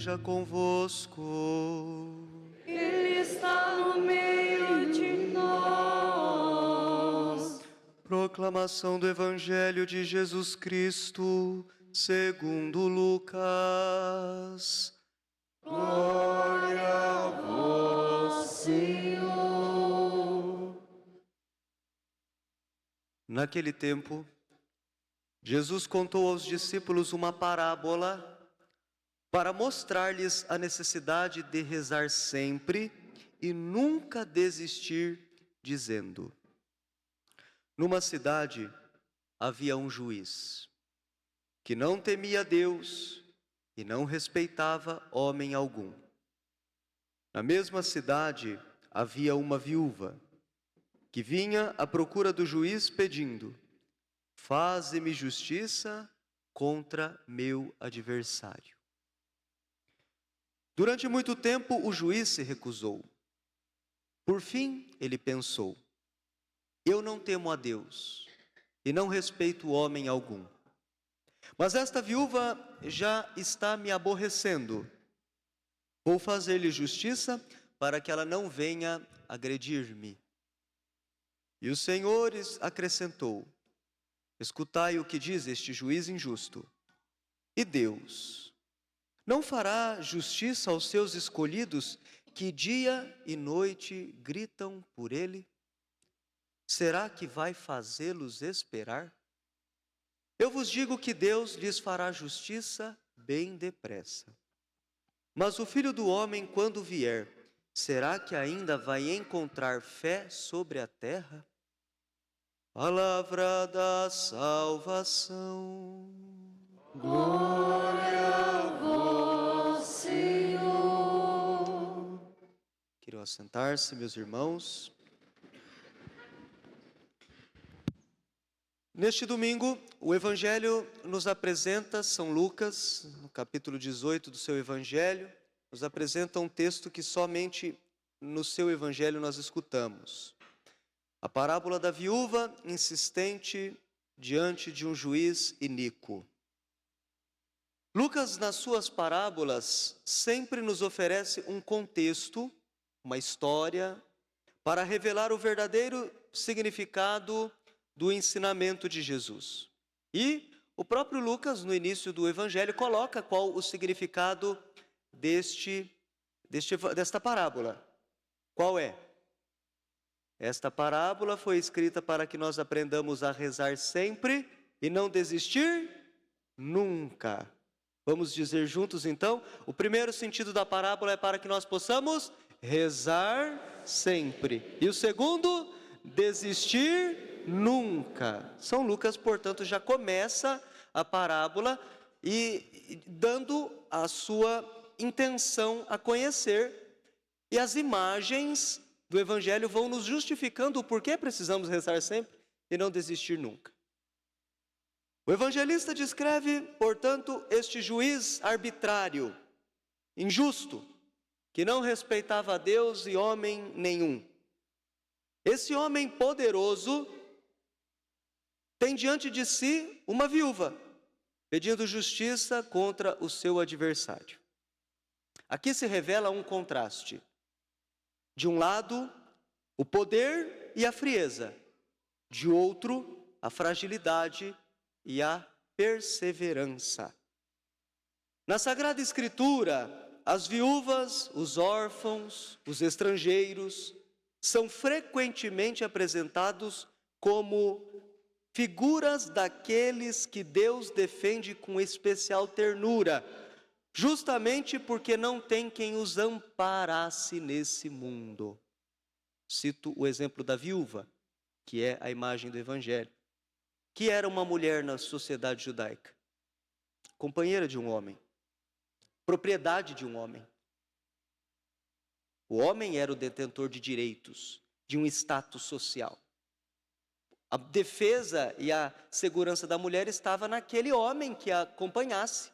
Seja convosco. Ele está no meio de nós. Proclamação do Evangelho de Jesus Cristo, segundo Lucas. Glória a vós, Senhor. Naquele tempo, Jesus contou aos discípulos uma parábola para mostrar-lhes a necessidade de rezar sempre e nunca desistir, dizendo: numa cidade havia um juiz que não temia Deus e não respeitava homem algum. Na mesma cidade havia uma viúva que vinha à procura do juiz pedindo: faze-me justiça contra meu adversário. Durante muito tempo o juiz se recusou. Por fim ele pensou: eu não temo a Deus e não respeito homem algum. Mas esta viúva já está me aborrecendo. Vou fazer-lhe justiça para que ela não venha agredir-me. E o Senhor acrescentou: escutai o que diz este juiz injusto. E Deus não fará justiça aos seus escolhidos que dia e noite gritam por ele? Será que vai fazê-los esperar? Eu vos digo que Deus lhes fará justiça bem depressa. Mas o Filho do Homem, quando vier, será que ainda vai encontrar fé sobre a terra? Palavra da salvação. Glória a vós, Senhor. Queiram assentar-se, meus irmãos. Neste domingo, o Evangelho nos apresenta, São Lucas, no capítulo 18 do seu Evangelho, nos apresenta um texto que somente no seu Evangelho nós escutamos. A parábola da viúva insistente diante de um juiz iníquo. Lucas, nas suas parábolas, sempre nos oferece um contexto, uma história, para revelar o verdadeiro significado do ensinamento de Jesus. E o próprio Lucas, no início do Evangelho, coloca qual o significado desta parábola. Qual é? Esta parábola foi escrita para que nós aprendamos a rezar sempre e não desistir nunca. Vamos dizer juntos então? O primeiro sentido da parábola é para que nós possamos rezar sempre. E o segundo, desistir nunca. São Lucas, portanto, já começa a parábola e dando a sua intenção a conhecer. E as imagens do Evangelho vão nos justificando o porquê precisamos rezar sempre e não desistir nunca. O evangelista descreve, portanto, este juiz arbitrário, injusto, que não respeitava a Deus e homem nenhum. Esse homem poderoso tem diante de si uma viúva, pedindo justiça contra o seu adversário. Aqui se revela um contraste. De um lado, o poder e a frieza. De outro, a fragilidade e a perseverança. Na Sagrada Escritura, as viúvas, os órfãos, os estrangeiros são frequentemente apresentados como figuras daqueles que Deus defende com especial ternura, justamente porque não tem quem os amparasse nesse mundo. Cito o exemplo da viúva, que é a imagem do Evangelho, que era uma mulher na sociedade judaica, companheira de um homem, propriedade de um homem. O homem era o detentor de direitos, de um status social. A defesa e a segurança da mulher estava naquele homem que a acompanhasse.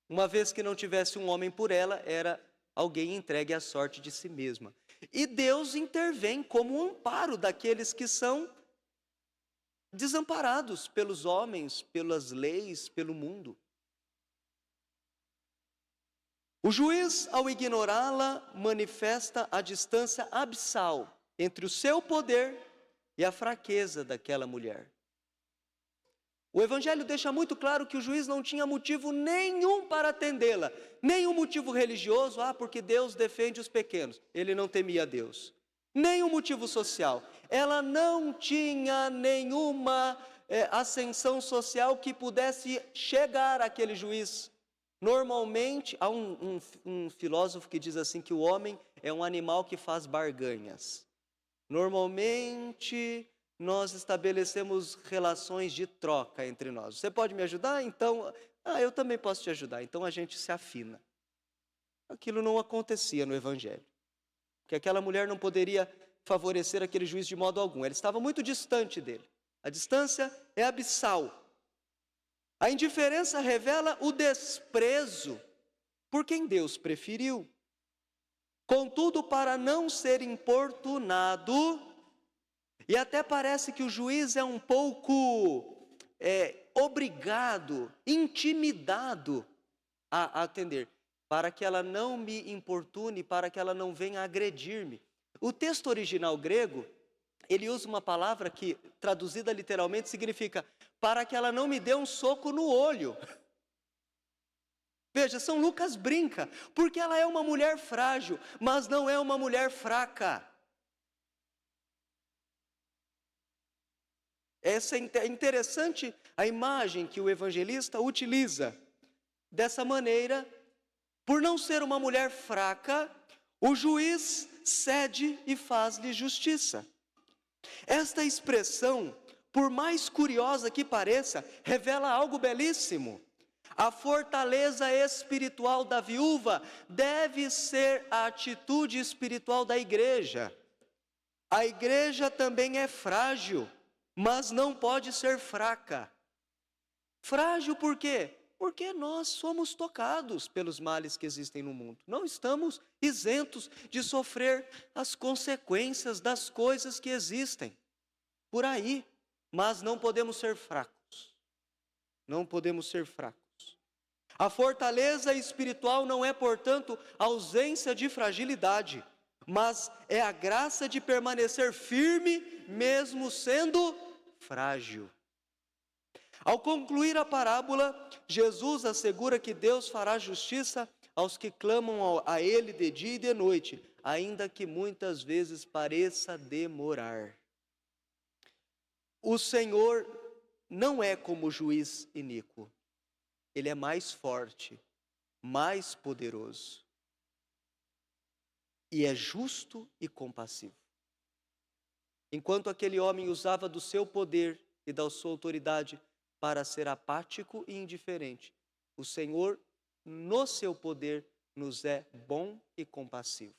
Uma vez que não tivesse um homem por ela, era alguém entregue à sorte de si mesma. E Deus intervém como um amparo daqueles que são desamparados pelos homens, pelas leis, pelo mundo. O juiz, ao ignorá-la, manifesta a distância abissal entre o seu poder e a fraqueza daquela mulher. O Evangelho deixa muito claro que o juiz não tinha motivo nenhum para atendê-la, nenhum motivo religioso, porque Deus defende os pequenos, ele não temia Deus. Nenhum motivo social, ela não tinha nenhuma ascensão social que pudesse chegar àquele juiz. Normalmente, há um filósofo que diz assim que o homem é um animal que faz barganhas. Normalmente, nós estabelecemos relações de troca entre nós. Você pode me ajudar? Então, eu também posso te ajudar. Então, a gente se afina. Aquilo não acontecia no Evangelho. Porque aquela mulher não poderia favorecer aquele juiz de modo algum. Ela estava muito distante dele. A distância é abissal. A indiferença revela o desprezo por quem Deus preferiu. Contudo, para não ser importunado, e até parece que o juiz é um pouco obrigado, intimidado a atender, para que ela não me importune, para que ela não venha agredir-me. O texto original grego, ele usa uma palavra que, traduzida literalmente, significa para que ela não me dê um soco no olho. Veja, São Lucas brinca, porque ela é uma mulher frágil, mas não é uma mulher fraca. Essa é interessante a imagem que o evangelista utiliza. Dessa maneira, por não ser uma mulher fraca, o juiz cede e faz-lhe justiça. Esta expressão, por mais curiosa que pareça, revela algo belíssimo. A fortaleza espiritual da viúva deve ser a atitude espiritual da igreja. A igreja também é frágil, mas não pode ser fraca. Frágil por quê? Porque nós somos tocados pelos males que existem no mundo. Não estamos isentos de sofrer as consequências das coisas que existem por aí. Mas não podemos ser fracos. Não podemos ser fracos. A fortaleza espiritual não é, portanto, ausência de fragilidade, mas é a graça de permanecer firme, mesmo sendo frágil. Ao concluir a parábola, Jesus assegura que Deus fará justiça aos que clamam a Ele de dia e de noite, ainda que muitas vezes pareça demorar. O Senhor não é como o juiz iníquo. Ele é mais forte, mais poderoso. E é justo e compassivo. Enquanto aquele homem usava do seu poder e da sua autoridade para ser apático e indiferente, o Senhor, no seu poder, nos é bom e compassivo.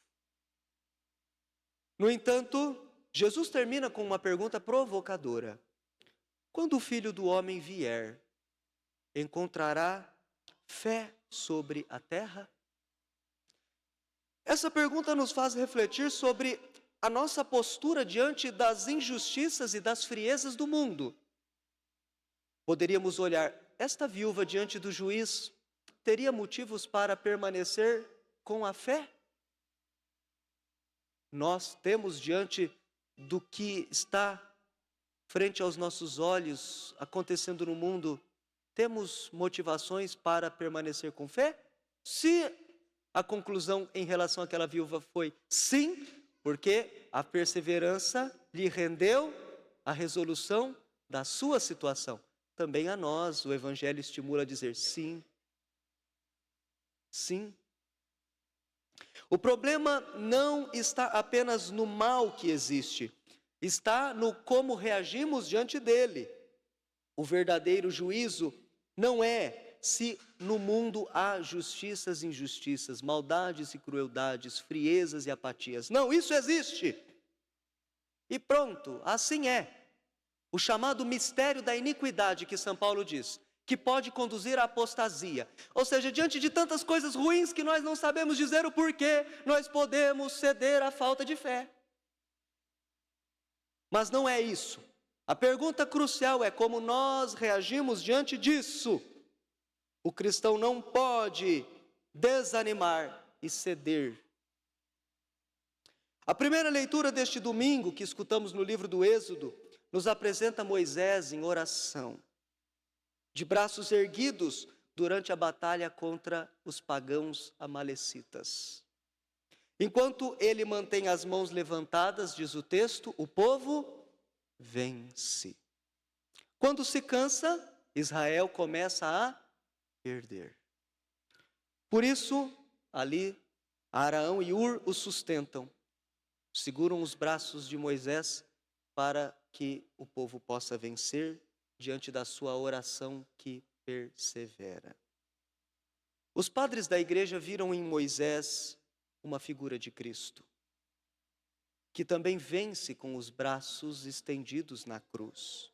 No entanto, Jesus termina com uma pergunta provocadora. Quando o Filho do Homem vier, encontrará fé sobre a terra? Essa pergunta nos faz refletir sobre a nossa postura diante das injustiças e das friezas do mundo. Poderíamos olhar, esta viúva diante do juiz teria motivos para permanecer com a fé? Nós temos diante do que está frente aos nossos olhos acontecendo no mundo, temos motivações para permanecer com fé? Se a conclusão em relação àquela viúva foi sim, porque a perseverança lhe rendeu a resolução da sua situação. Também a nós o Evangelho estimula a dizer sim. Sim. O problema não está apenas no mal que existe, está no como reagimos diante dele. O verdadeiro juízo não é se no mundo há justiças e injustiças, maldades e crueldades, friezas e apatias. Não, isso existe. E pronto, assim é. O chamado mistério da iniquidade que São Paulo diz, que pode conduzir à apostasia. Ou seja, diante de tantas coisas ruins que nós não sabemos dizer o porquê, nós podemos ceder à falta de fé. Mas não é isso. A pergunta crucial é como nós reagimos diante disso. O cristão não pode desanimar e ceder. A primeira leitura deste domingo, que escutamos no livro do Êxodo, nos apresenta Moisés em oração, de braços erguidos durante a batalha contra os pagãos amalecitas. Enquanto ele mantém as mãos levantadas, diz o texto, o povo vence. Quando se cansa, Israel começa a perder. Por isso, ali, Arão e Hur o sustentam, seguram os braços de Moisés para que o povo possa vencer diante da sua oração que persevera. Os padres da igreja viram em Moisés uma figura de Cristo, que também vence com os braços estendidos na cruz.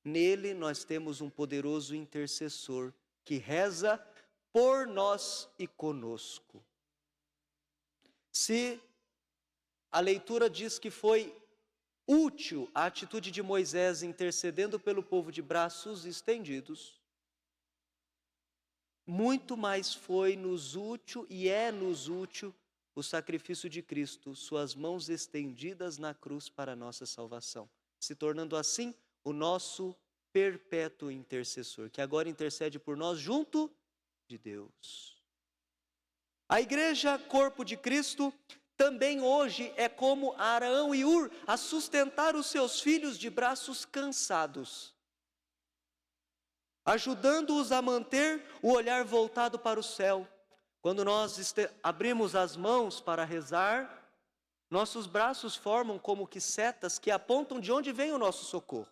Nele nós temos um poderoso intercessor que reza por nós e conosco. Se a leitura diz que foi útil a atitude de Moisés intercedendo pelo povo de braços estendidos, muito mais foi-nos útil e é-nos útil o sacrifício de Cristo, suas mãos estendidas na cruz para a nossa salvação, se tornando assim o nosso perpétuo intercessor, que agora intercede por nós junto de Deus. A igreja, corpo de Cristo, também hoje é como Arão e Hur a sustentar os seus filhos de braços cansados, ajudando-os a manter o olhar voltado para o céu. Quando nós abrimos as mãos para rezar, nossos braços formam como que setas que apontam de onde vem o nosso socorro.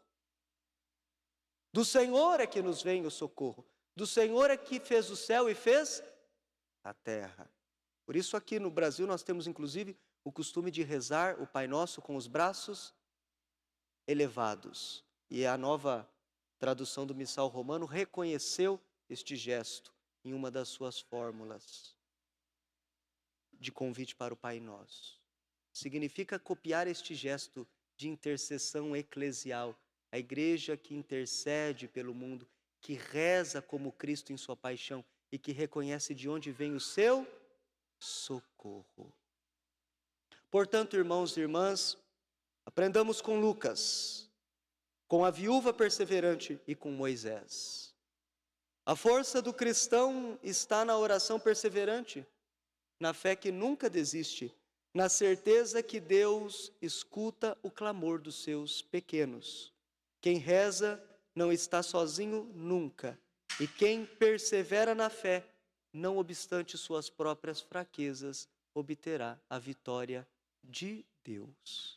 Do Senhor é que nos vem o socorro. Do Senhor é que fez o céu e fez a terra. Por isso aqui no Brasil nós temos inclusive o costume de rezar o Pai Nosso com os braços elevados. E a nova tradução do Missal Romano reconheceu este gesto em uma das suas fórmulas de convite para o Pai Nosso. Significa copiar este gesto de intercessão eclesial, a igreja que intercede pelo mundo, que reza como Cristo em sua paixão e que reconhece de onde vem o seu socorro. Portanto, irmãos e irmãs, aprendamos com Lucas, com a viúva perseverante e com Moisés. A força do cristão está na oração perseverante, na fé que nunca desiste, na certeza que Deus escuta o clamor dos seus pequenos. Quem reza não está sozinho nunca, e quem persevera na fé, não obstante suas próprias fraquezas, obterá a vitória de Deus.